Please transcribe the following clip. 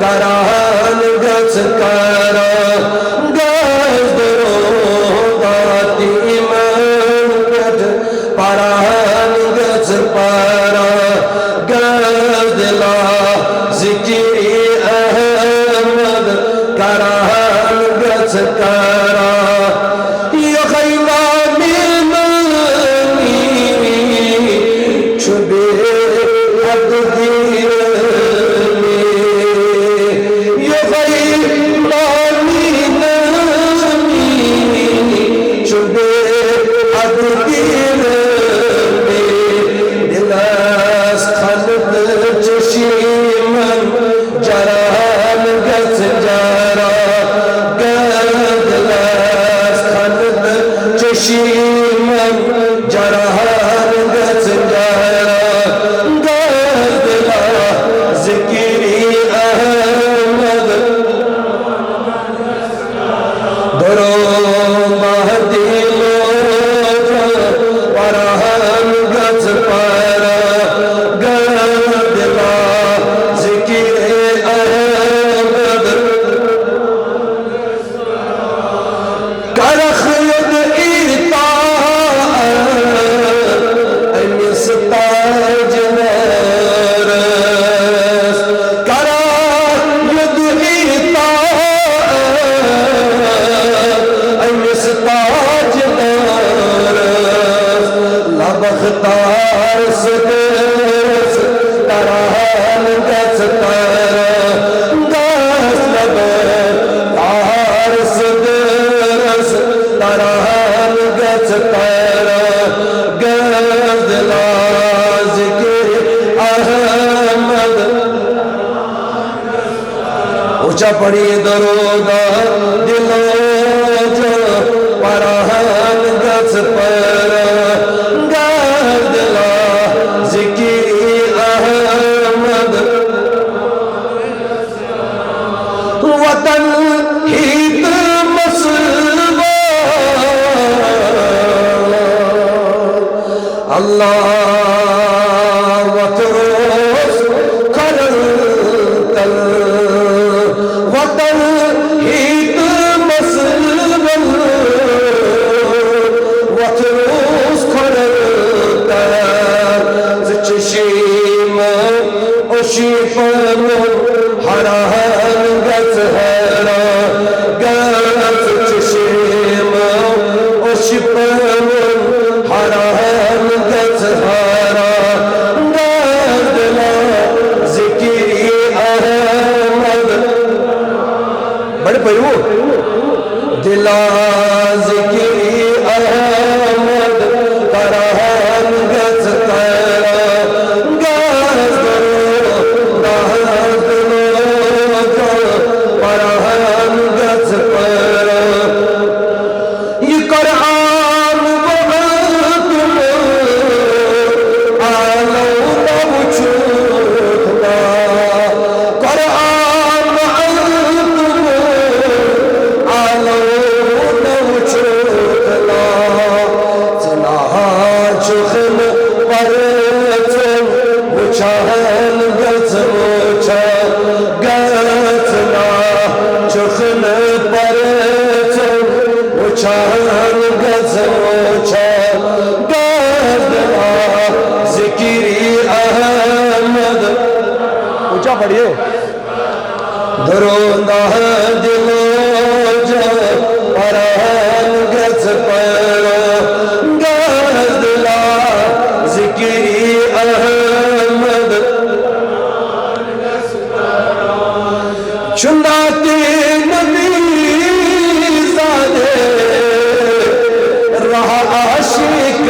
Karan gaz kara gaz drodati iman gaz paran gaz para gaz dila zikri ahmad karan gaz kara ya khayla milmani chube addir پڑھیے درود دلو جو پرہن گز پر گز دلا ذکری احمد وطن ہیت مسلمہ اللہ دلا ذکری احمد پرہن گز تیرا گز پرہن گز پر یہ قرآن بہت آلو نو چھوٹنا قرآن پڑھیے درود دلو جو پرہن گز پر گز دلا ذکری احمد چنداتے نبی زادے رہا عاشق